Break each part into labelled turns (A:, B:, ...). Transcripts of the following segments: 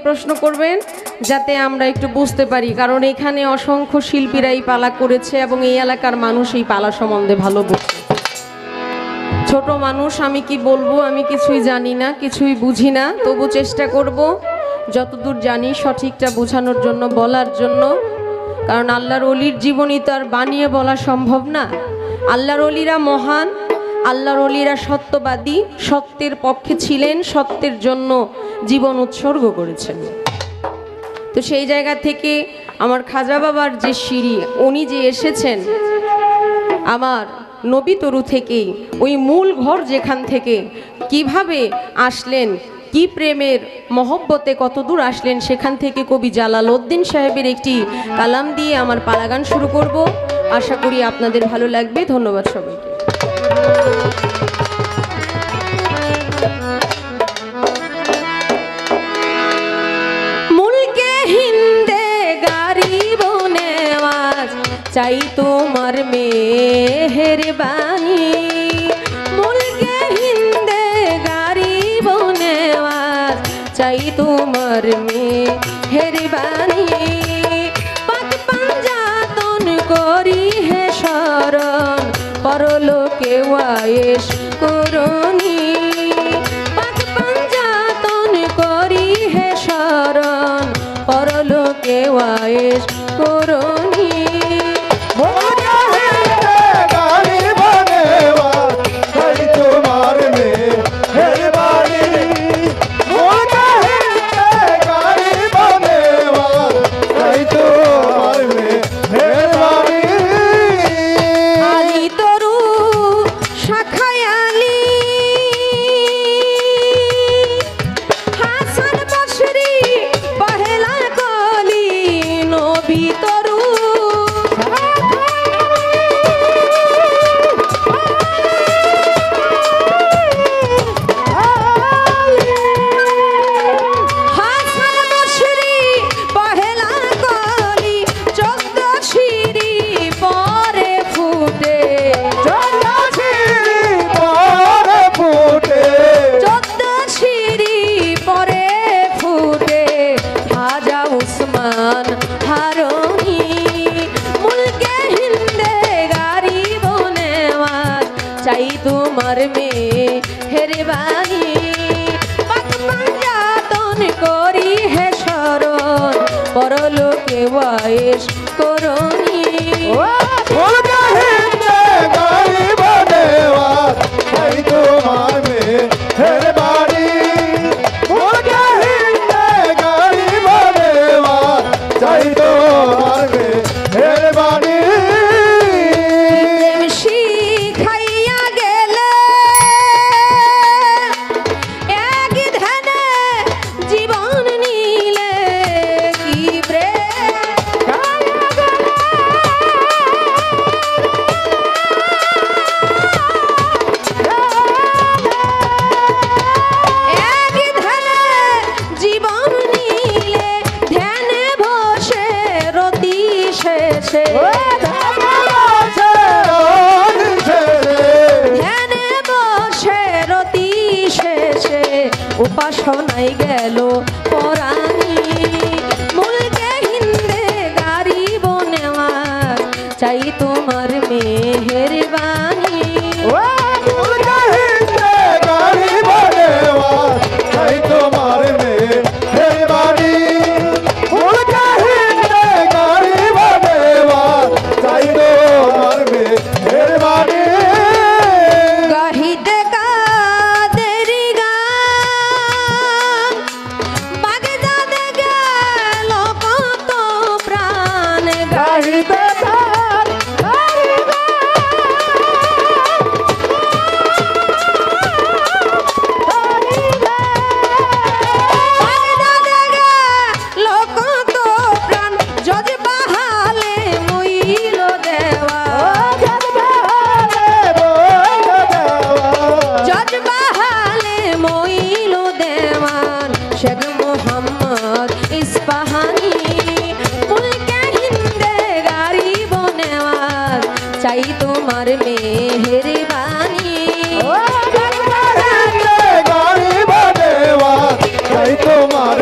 A: প্রশ্ন করবেন যাতে আমরা একটু বুঝতে পারি, কারণ এখানে অসংখ্য শিল্পীরা এই পালা করেছে এবং এই এলাকার মানুষ এই পালা সম্বন্ধে ভালো বোঝে। ছোট মানুষ, আমি কি বলবো, আমি কিছুই জানি না, কিছুই বুঝি না, তবু চেষ্টা করব যতদূর জানি সঠিকটা বোঝানোর জন্য, বলার জন্য। কারণ আল্লাহর ওলির জীবনী তো আর বানিয়ে বলা সম্ভব না। আল্লাহর ওলিরা মহান, আল্লাহর ওলিরা সত্যবাদী, সত্যের পক্ষে ছিলেন, সত্যের জন্য জীবন উৎসর্গ করেছেন। তো সেই জায়গা থেকে আমার খাজা বাবার যে সিঁড়ি, উনি যে এসেছেন আমার নবী তরু থেকেই, ওই মূল ঘর যেখান থেকে কিভাবে আসলেন, কি প্রেমের মহব্বতে কত দূর আসলেন, সেখান থেকে কবি জালালউদ্দিন সাহেবের একটি কালাম দিয়ে আমার পালাগান শুরু করব। আশা করি আপনাদের ভালো লাগবে। ধন্যবাদ সবাইকে। মুলকে হিন্দে গারিব নেওয়াজ চাই তোমার মেহেরবানি, মুলকে হিন্দে গারিব নেওয়াজ চাই তোমার মেহেরবানি। পাক পাঞ্জাতন করি হে শরণ, পরলোকে ওয়ায়েশ করনি। পাক পাঞ্জাতন করি হে শরণ, পরলোকে ওয়ায়েশ করনি। চাই তোমার মেহেরবানি। পাক পাঞ্জাতন করি হে শরণ, পরলোকে ওয়ায়েশ করনি। উপাসনায় গেল পরাণী, মুলকে হিন্দে গারিব নেওয়াজ চাই তোমার মেহেরবানি। চাই তোমার মেহেরবানি।
B: চাই তোমার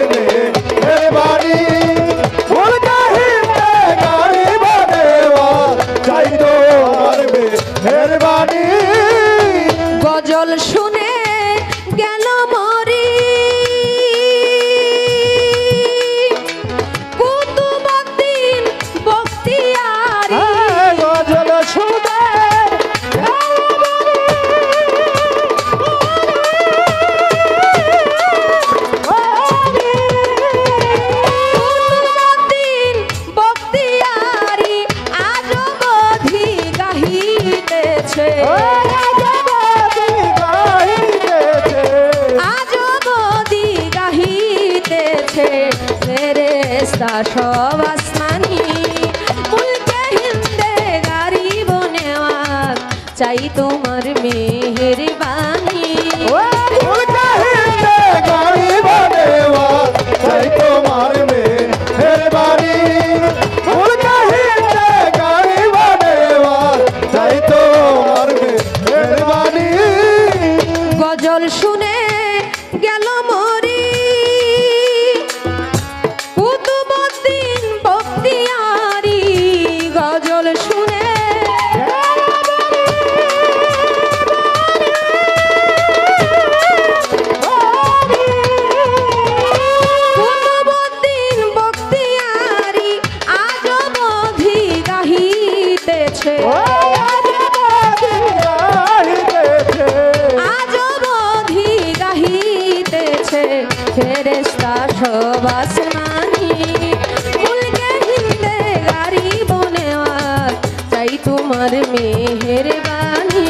A: সব আসমানি মুলকে হিন্দে গারিব নেওয়াজ চাই তোমার মেহেরবানি
B: মুলকে হিন্দে গারিব নেওয়াজ চাই তোমার মেহেরবানি মুলকে হিন্দে গারিব নেওয়াজ চাই তোমার মেহেরবানি
A: গজল শুনে গেল মরি কুতুবউদ্দিন বখতিয়ারি গজল শুনে কুতুবউদ্দিন বখতিয়ারি আজব অধি গাহিতেছে আজব অধি গাহিতেছে ফেরেশতা সব আসমানি মুলকে হিন্দে গারিব নেওয়াজ চাই তোমার মেহেরবানি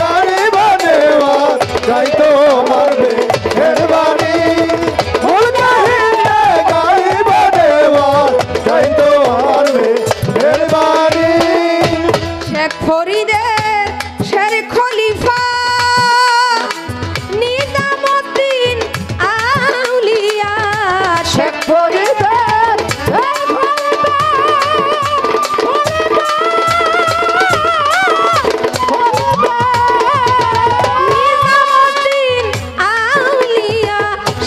B: গারিব নেওয়াজ চাই তোমার মেহেরবানি মুলকে হিন্দে গারিব নেওয়াজ চাই তোমার মেহেরবানি
A: শেখ ফরিদের শের খলিফা নিজামুদ্দিন আউলিয়া শেখ
B: ফরিদের
A: নিজামুদ্দিন আউলিয়া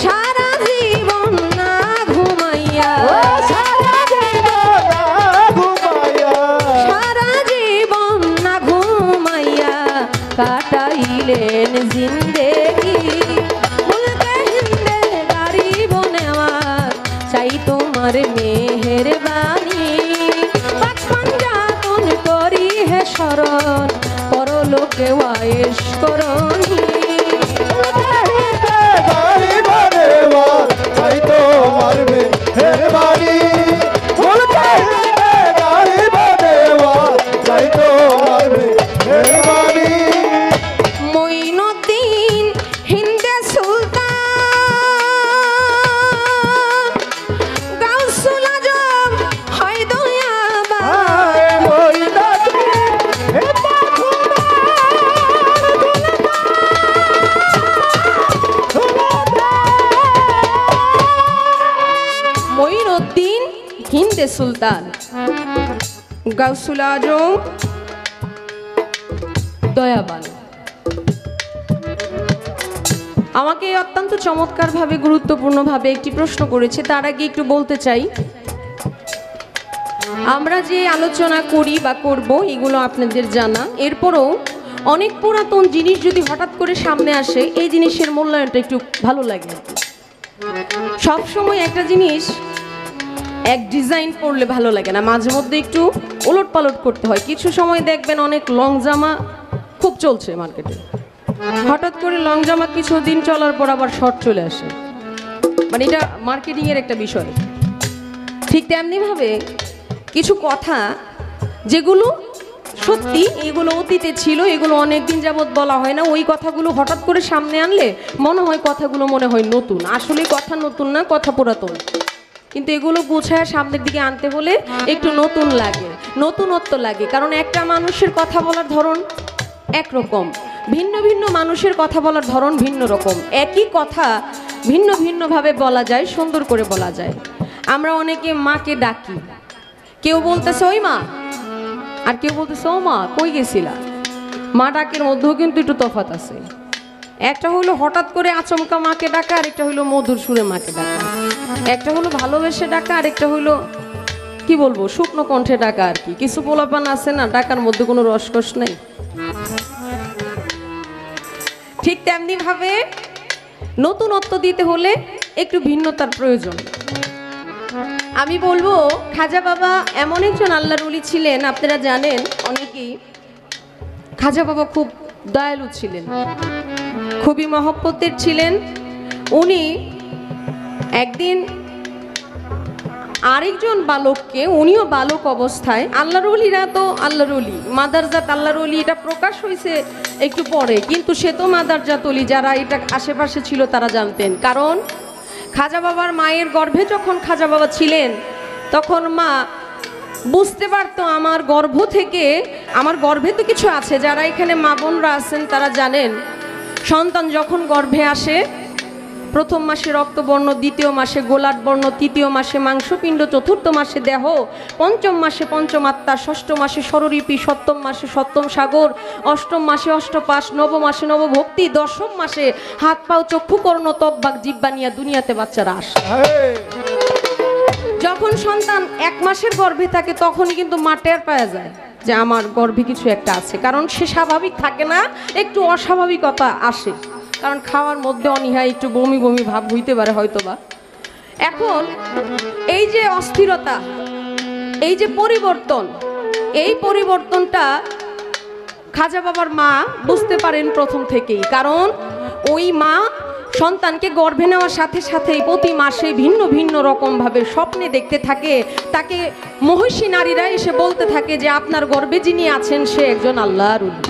A: সারা জীবন না ঘুমাইয়া
B: সারা
A: জীবন না ঘুমাইয়া কাটাইলেন জিন্দেগি মুলকে হিন্দে গারিব নেওয়াজ চাই তোমার মেহেরবানি বাচপন যাতন করি হে শরণ পরলোকে ওয়াইশ করনি
B: গারিব নেওয়াজ চাই তোমার মেহেরবানি মুলকে হিন্দে গারিব নেওয়াজ চাই তোমার মেহেরবানি
A: মঈনুদ্দিন হিন্দে সুলতান গাউসুল আজম হয় দয়াবান মঈনুদ্দিন হিন্দে সুলতান গাউসুল আজম দয়াবান আমাকে অত্যন্ত চমৎকারভাবে গুরুত্বপূর্ণভাবে একটি প্রশ্ন করেছে। তার আগে একটু বলতে চাই, আমরা যে আলোচনা করি বা করব এগুলো আপনাদের জানা, এরপরও অনেক পুরাতন জিনিস যদি হঠাৎ করে সামনে আসে এই জিনিসের মূল্যায়নটা একটু ভালো লাগে। সবসময় একটা জিনিস এক ডিজাইন পরলে ভালো লাগে না, মাঝে মধ্যে একটু ওলট পালট করতে হয়। কিছু সময় দেখবেন অনেক লং জামা খুব চলছে মার্কেটে, হঠাৎ করে লং জামা কিছুদিন চলার পর আবার শর্ট চলে আসে, মানে এটা মার্কেটিংয়ের একটা বিষয়। ঠিক তেমনিভাবে কিছু কথা যেগুলো সত্যি এগুলো অতীতে ছিল, এগুলো অনেক দিন যাবৎ বলা হয় না, ওই কথাগুলো হঠাৎ করে সামনে আনলে মনে হয় কথাগুলো মনে হয় নতুন। আসলে কথা নতুন না, কথা পুরাতন, কিন্তু এগুলো গুছায় সামনের দিকে আনতে হলে একটু নতুন লাগে, নতুনত্ব লাগে। কারণ একটা মানুষের কথা বলার ধরন একরকম, ভিন্ন ভিন্ন মানুষের কথা বলার ধরন ভিন্ন রকম। একই কথা ভিন্ন ভিন্নভাবে বলা যায়, সুন্দর করে বলা যায়। আমরা অনেকে মাকে ডাকি, কেউ বলতেছে ওই মা, আর কেউ বলতেছে ও মা কই গেছিলা। মা ডাকের মধ্যেও কিন্তু একটু তফাৎ আছে। একটা হলো হঠাৎ করে আচমকা মাকে ডাকা, আর একটা হলো মধুর সুরে মাকে ডাকা। একটা হলো ভালোবেসে ডাকা, আর একটা হলো কি বলবো শুকনো কণ্ঠে ডাকা আর কি। কিছু পোলাপান আছে না, ডাকার মধ্যে কোনো রসকস নেই। ঠিক তেমনি ভাবে নতুনত্ব দিতে হলে একটু ভিন্নতার প্রয়োজন। আমি বলবো খাজা বাবা এমন একজন আল্লাহর ওলি ছিলেন, আপনারা জানেন অনেকেই, খাজা বাবা খুব দয়ালু ছিলেন, খুবই মহব্বতের ছিলেন। উনি একদিন আরেকজন বালককে, উনিও বালক অবস্থায়, আল্লাহর ওলিরা তো আল্লাহর ওলি, মাদারজাত আল্লাহর ওলি এটা প্রকাশ হয়েছে একটু পরে, কিন্তু সে তো মাদারজাত ওলি, যারা এটা আশেপাশে ছিল তারা জানতেন। কারণ খাজা বাবার মায়ের গর্ভে যখন খাজা বাবা ছিলেন তখন মা বুঝতে পারতো আমার গর্ভ থেকে, আমার গর্ভে তো কিছু আছে, যারা এখানে মা বোনরা আছেন তারা জানেন সন্তান যখন গর্ভে আসে প্রথম মাসে রক্তবর্ণ, দ্বিতীয় মাসে গোলাট বর্ণ, তৃতীয় মাসে মাংসপিণ্ড, চতুর্থ মাসে দেহ, পঞ্চম মাসে পঞ্চম আত্মা, ষষ্ঠ মাসে স্বরলিপি, সপ্তম মাসে সপ্তম সাগর, অষ্টম মাসে অষ্টপাশ, নবম মাসে নবভক্তি, দশম মাসে হাত পাও চক্ষু কর্ণ তকবাক জিব্বা নিয়ে দুনিয়াতে বাচ্চারা আসে। যখন সন্তান 1 মাসের গর্ভে থাকে তখনই কিন্তু মা টের পাওয়া যায় যে আমার গর্ভে কিছু একটা আছে, কারণ সে স্বাভাবিক থাকে না, একটু অস্বাভাবিকতা আসে, কারণ খাওয়ার মধ্যে অনীহা, একটু বমি বমি ভাব হইতে পারে হয়তোবা। এখন এই যে অস্থিরতা, এই যে পরিবর্তন, এই পরিবর্তনটা খাজা বাবার মা বুঝতে পারেন প্রথম থেকেই, কারণ ওই মা সন্তানকে গর্ভে নেওয়ার সাথে সাথেই প্রতি মাসে ভিন্ন ভিন্ন রকমভাবে স্বপ্নে দেখতে থাকে। তাকে মহিষী নারীরা এসে বলতে থাকে যে আপনার গর্ভে যিনি আছেন সে একজন আল্লাহর ওলি,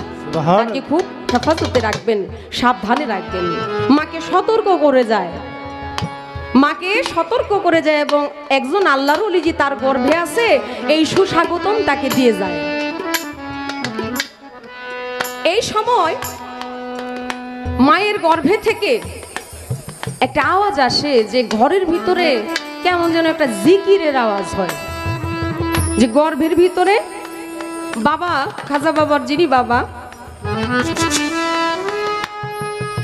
A: তাকে খুব হেফাজতে রাখবেন, সাবধানে রাখবেন। মাকে সতর্ক করে যায়, মাকে সতর্ক করে যায় এবং একজন আল্লাহর ওলি যে তার গর্ভে আছে এই সুস্বাগতম তাকে দিয়ে যায়। এই সময় মায়ের গর্ভে থেকে একটা আওয়াজ আসে যে ঘরের ভিতরে কেমন যেন একটা জিকিরের আওয়াজ হয়, যে গর্ভের ভিতরে বাবা, খাজা বাবার যিনি বাবা,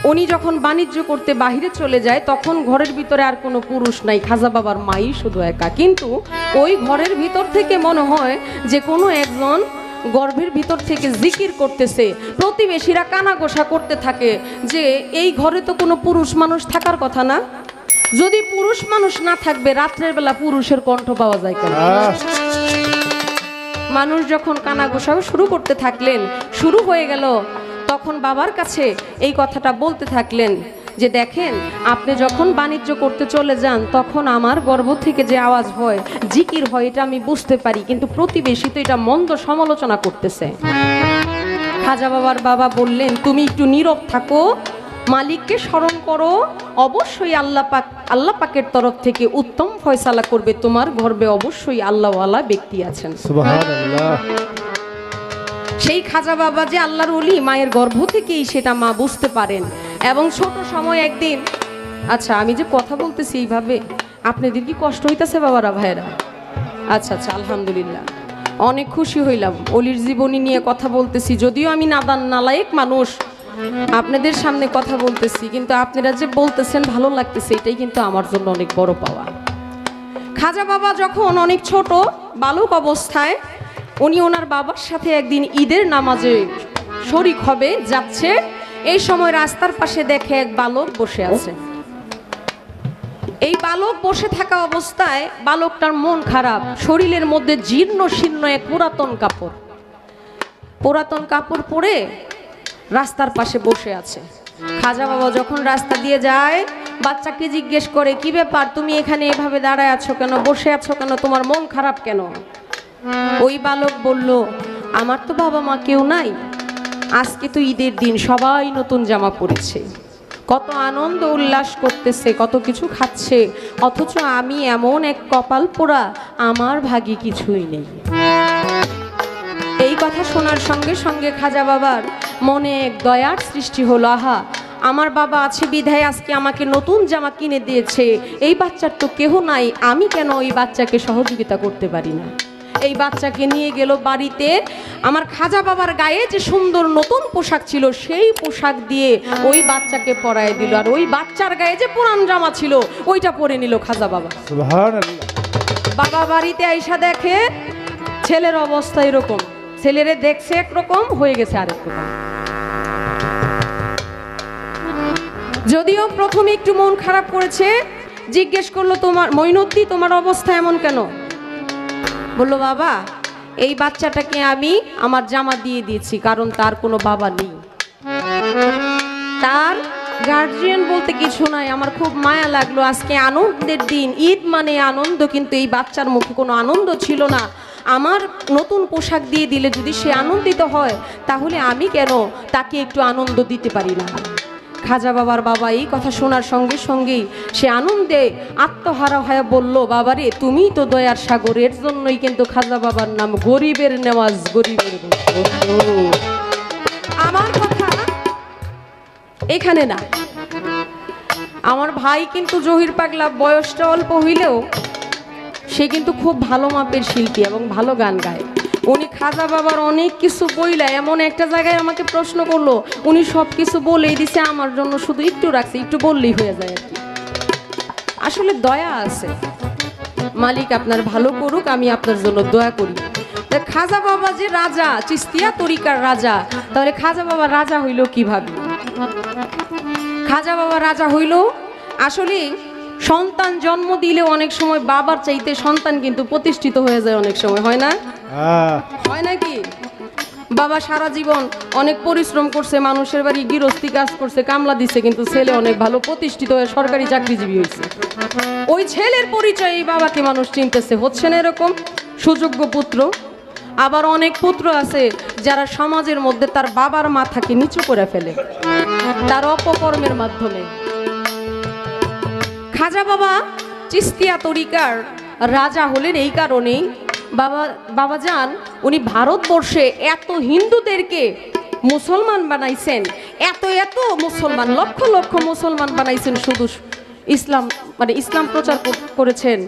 A: উনি যখন বাণিজ্য করতে বাহিরে চলে যায় তখন ঘরের ভিতরে আর কোনো পুরুষ নাই, খাজা বাবার মাই শুধু একা। কিন্তু ওই ঘরের ভিতর থেকে মনে হয় যে কোনো একজন গর্ভের ভিতর থেকে জিকির করতেছে। প্রতিবেশীরা কানাঘোষা করতে থাকে যে এই ঘরে তো কোনো পুরুষ মানুষ থাকার কথা না, যদি পুরুষ মানুষ না থাকবে রাত্রের বেলা পুরুষের কণ্ঠ পাওয়া যায় কেন? মানুষ যখন কানাঘোষাও শুরু করতে থাকলেন, শুরু হয়ে গেল, তখন বাবার কাছে এই কথাটা বলতে থাকলেন যে দেখেন আপনি যখন বাণিজ্য করতে চলে যান তখন আমার গর্ভ থেকে যে আওয়াজ হয়, জিকির হয়, এটা আমি বুঝতে পারি, কিন্তু প্রতিবেশী তো এটা মন্দ সমালোচনা করতেছে। খাজা বাবার বাবা বললেন তুমি একটু নীরব থাকো, মালিককে স্মরণ করো, অবশ্যই আল্লাহ পাকের তরফ থেকে উত্তম ফয়সালা করবে, তোমার গর্ভে অবশ্যই আল্লাহওয়ালা ব্যক্তি আছেন। সুবহানাল্লাহ। সেই খাজা বাবা যে আল্লাহর ওলি, মায়ের গর্ভ থেকেই সেটা মা বুঝতে পারেন। এবং ছোট সময় একদিন, আচ্ছা আমি যে কথা বলতেছি এইভাবে আপনাদের কি কষ্ট হইতেছে বাবারা ভাইরা? আচ্ছা আচ্ছা, আলহামদুলিল্লাহ, অনেক খুশি হইলাম। অলির জীবনী নিয়ে কথা বলতেছি, যদিও আমি নাদান নালায়েক মানুষ, আপনাদের সামনে কথা বলতেছি, কিন্তু আপনারা যে বলতেছেন ভালো লাগতেছে, এটাই কিন্তু আমার জন্য অনেক বড় পাওয়া। খাজা বাবা যখন অনেক ছোট বালক অবস্থায় উনি ওনার বাবার সাথে একদিন ঈদের নামাজে শরীক হবে যাচ্ছে, এই সময় রাস্তার পাশে দেখে এক বালক বসে আছে। এই বালক বসে থাকা অবস্থায় বালকটার মন খারাপ, শরীরের মধ্যে জীর্ণ শীর্ণ এক পুরাতন কাপড় পরে রাস্তার পাশে বসে আছে। খাজা বাবা যখন রাস্তা দিয়ে যায় বাচ্চাকে জিজ্ঞেস করে কি ব্যাপার, তুমি এখানে এভাবে দাঁড়ায় আছো কেন, বসে আছো কেন, তোমার মন খারাপ কেন? ওই বালক বলল আমার তো বাবা মা কেউ নাই, আজকে তো ঈদের দিন, সবাই নতুন জামা পরেছে, কত আনন্দ উল্লাস করতেছে, কত কিছু খাচ্ছে, অথচ আমি এমন এক কপাল পোড়া, আমার ভাগ্যে কিছুই নেই। এই কথা শোনার সঙ্গে সঙ্গে খাজা বাবার মনে এক দয়ার সৃষ্টি হলো, আহা আমার বাবা আছে বিধায় আজকে আমাকে নতুন জামা কিনে দিয়েছে, এই বাচ্চার তো কেহ নাই, আমি কেন ওই বাচ্চাকে সহযোগিতা করতে পারি না? এই বাচ্চাকে নিয়ে গেল বাড়িতে। আমার খাজা বাবার গায়ে যে সুন্দর নতুন পোশাক ছিল সেই পোশাক দিয়ে ওই বাচ্চাকে পরায় দিল, আর ওই বাচ্চার গায়ে যে পুরান জামা ছিল ওইটা পরে নিল খাজা বাবা। সুবহানাল্লাহ। বাবা বাড়িতে আইসা দেখে ছেলের অবস্থা এরকম, ছেলেরে দেখছে একরকম, হয়ে গেছে আরেক রকম। যদিও প্রথমে একটু মন খারাপ করেছে, জিজ্ঞেস করলো তোমার মঈনুদ্দিন তোমার অবস্থা এমন কেন? বললো বাবা এই বাচ্চাটাকে আমি আমার জামা দিয়ে দিয়েছি, কারণ তার কোনো বাবা নেই, তার গার্জিয়ান বলতে কিছু নাই, আমার খুব মায়া লাগলো, আজকে আনন্দের দিন, ঈদ মানে আনন্দ, কিন্তু এই বাচ্চার মুখে কোনো আনন্দ ছিল না, আমার নতুন পোশাক দিয়ে দিলে যদি সে আনন্দিত হয় তাহলে আমি কেন তাকে একটু আনন্দ দিতে পারি না? খাজা বাবার বাবা এই কথা শোনার সঙ্গে সঙ্গেই সে আনন্দে আত্মহারা হয়ে বলল, বাবারে তুমি তো দয়ার সাগর, এর জন্যই কিন্তু খাজা বাবার নাম গরিবের নেওয়াজ, গরিবের বন্ধু। আমার কথা এখানে না, আমার ভাই কিন্তু জহির পাগলা বয়সটা অল্প হইলেও সে কিন্তু খুব ভালো মাপের শিল্পী এবং ভালো গান গায়। উনি খাজা বাবার অনেক কিছু বইলা এমন একটা জায়গায় আমাকে প্রশ্ন করলো, উনি সব কিছু বলেই দিছে, আমার জন্য শুধু একটু রাখছে, একটু বললেই হয়ে যায় আর কি। আসলে দয়া আছে, মালিক আপনার ভালো করুক, আমি আপনার জন্য দয়া করি। খাজা বাবা যে রাজা, চিস্তিয়া তরিকার রাজা, তাহলে খাজা বাবা রাজা হইল কিভাবে? খাজা বাবা রাজা হইল আসলে সন্তান জন্ম দিলে অনেক সময় বাবার চাইতে সন্তান কিন্তু প্রতিষ্ঠিত হয়ে যায়, অনেক সময় হয় না? হয় নাকি? বাবা সারা জীবন অনেক পরিশ্রম করছে, মানুষের বাড়ি গৃহস্থী কাজ করছে, কামলা দিচ্ছে, কিন্তু ছেলে অনেক ভালো প্রতিষ্ঠিত হয়ে সরকারি চাকরিজীবী হয়েছে। ওই ছেলের পরিচয়ে এই বাবাকে মানুষ চিনতেছে, হচ্ছে না এরকম সুযোগ্য পুত্র? আবার অনেক পুত্র আছে যারা সমাজের মধ্যে তার বাবার মাথাকে নিচু করে ফেলে তার অপকর্মের মাধ্যমে। খাজা বাবা চিস্তিয়া তরিকার রাজা হলেন এই কারণেই, বাবাজান উনি ভারতবর্ষে এত হিন্দুদেরকে মুসলমান বানাইছেন, এত এত মুসলমান, লক্ষ লক্ষ মুসলমান বানাইছেন, শুধু ইসলাম মানে ইসলাম প্রচার করেছেন।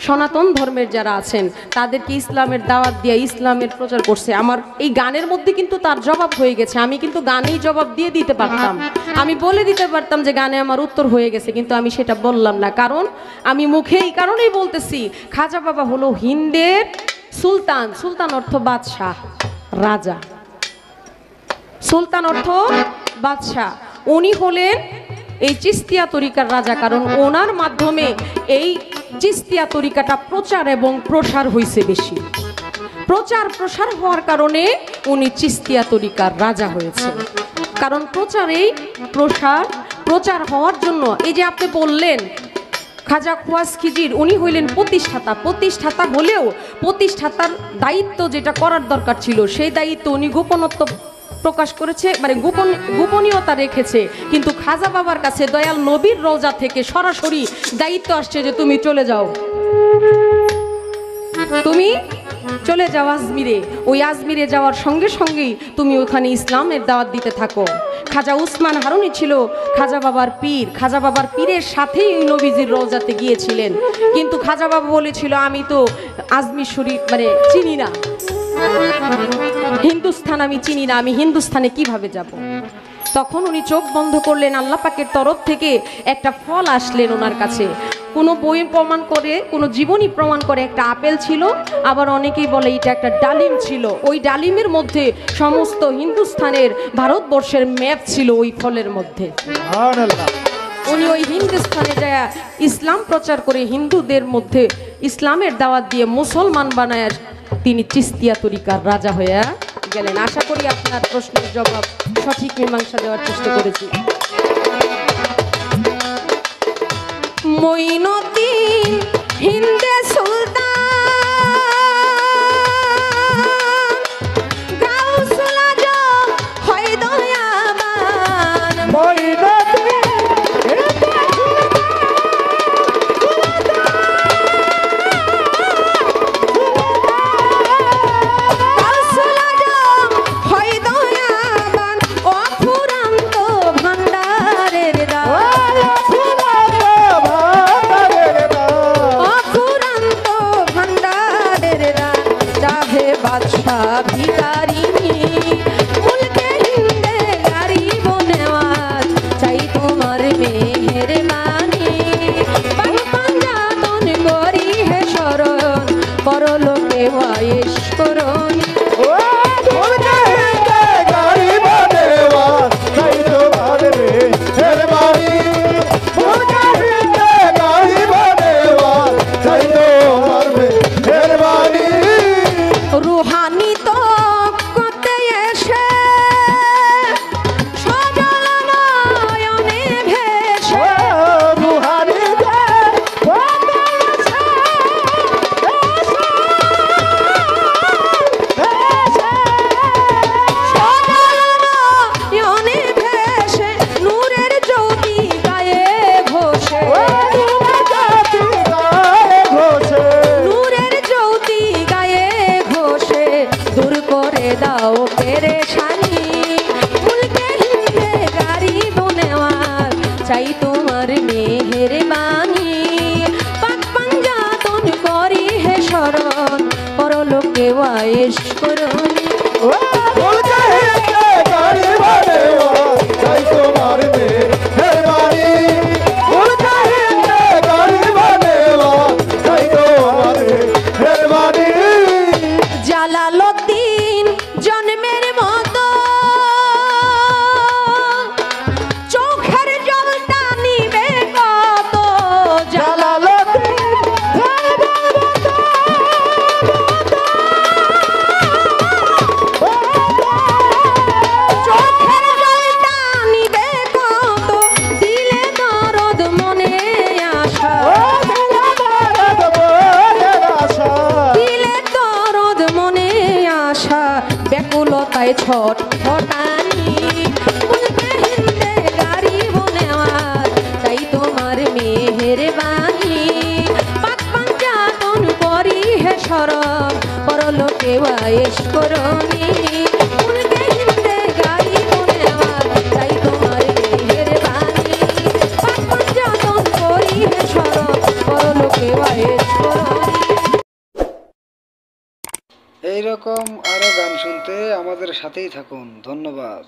A: সনাতন ধর্মের যারা আছেন তাদেরকে ইসলামের দাওয়াত দিয়ে ইসলামের প্রচার করছে। আমার এই গানের মধ্যে কিন্তু তার জবাব হয়ে গেছে, আমি কিন্তু গানেই জবাব দিয়ে দিতে পারতাম, আমি বলে দিতে পারতাম যে গানে আমার উত্তর হয়ে গেছে, কিন্তু আমি সেটা বললাম না, কারণ আমি মুখে এই কারণেই বলতেছি, খাজা বাবা হলো হিন্দের সুলতান। সুলতান অর্থ বাদশাহ, রাজা। সুলতান অর্থ বাদশাহ। উনি হলেন এই চিস্তিয়া তরিকার রাজা, কারণ ওনার মাধ্যমে এই চিস্তিয়া তরিকাটা প্রচার এবং প্রসার হয়েছে বেশি। প্রচার প্রসার হওয়ার কারণে উনি চিস্তিয়া তরিকার রাজা হয়েছে, কারণ প্রচারেই প্রচার হওয়ার জন্য। এই যে আপনি বললেন খাজা খোয়াজ খিজির, উনি হইলেন প্রতিষ্ঠাতা। প্রতিষ্ঠাতা হলেও প্রতিষ্ঠাতার দায়িত্ব যেটা করার দরকার ছিল সেই দায়িত্ব উনি গোপনত্ব প্রকাশ করেছে, মানে গোপনীয়তা রেখেছে। কিন্তু খাজা বাবার কাছে দয়াল নবীর রওজা থেকে সরাসরি দায়িত্ব আসছে যে তুমি চলে যাও, তুমি চলে যাও আজমিরে। ওই আজমিরে যাওয়ার সঙ্গে সঙ্গেই তুমি ওখানে ইসলামের দাওয়াত দিতে থাকো। খাজা উসমান হারুনি ছিল খাজা বাবার পীর, খাজা বাবার পীরের সাথেই নবীজির রওজাতে গিয়েছিলেন, কিন্তু খাজা বাবা বলেছিল আমি তো আজমির শরীফ মানে চিনি না, হিন্দুস্থান আমি চিনি না, আমি হিন্দুস্থানে কিভাবে যাব? তখন উনি চোখ বন্ধ করলেন, আল্লাহ পাকের তরফ থেকে একটা ফল আসলেন ওনার কাছে। কোনো বই প্রমাণ করে, কোনো জীবনী প্রমাণ করে একটা আপেল ছিল, আবার অনেকেই বলে এটা একটা ডালিম ছিল। ওই ডালিমের মধ্যে সমস্ত হিন্দুস্থানের, ভারতবর্ষের ম্যাপ ছিল ওই ফলের মধ্যে। উনি ওই হিন্দুস্থানে যায় ইসলাম প্রচার করে হিন্দুদের মধ্যে ইসলামের দাওয়াত দিয়ে মুসলমান বানায় তিনি চিস্তিয়া তরিকার রাজা হয়ে গেলেন। আশা করি আপনার প্রশ্নের জবাব সঠিক মীমাংসা দেওয়ার চেষ্টা করেছি। মঈনুদ্দিন হিন্দে সুলতান, গাউসুল আজম হয় দয়াবান। ওয়াইশ করুনি
B: ভুল কাহিতে গরিব দেওয়া চাই তোমার মেহেরবানি ভুল কাহিতে গরিব দেওয়া চাই তোমার মেহেরবানি
A: জালালউদ্দিন জন্মের মতো চোখের জলটা নিবে কত
B: জালালউদ্দিন
A: চোখের জলটা নিবে কত দিলে দরদ মনে আশা দিলে দরদ মনে আশা ব্যাকুলতায় ছট ফটানি বলতে হিন্দে গাড়ি বনে আমার তাই তোমার মেহেরবানি পাক পাঞ্জাতন করি হে শরম পরলোকে ওয়াইশ করনি বলতে হিন্দে গাড়ি বনে আমার তাই তোমার মেহেরবানি পাক পাঞ্জাতন করি হে শরম পরলোকে ওয়াইশ করনি।
C: এই রকম আরো গান শুনতে আমাদের সাথেই থাকুন। ধন্যবাদ।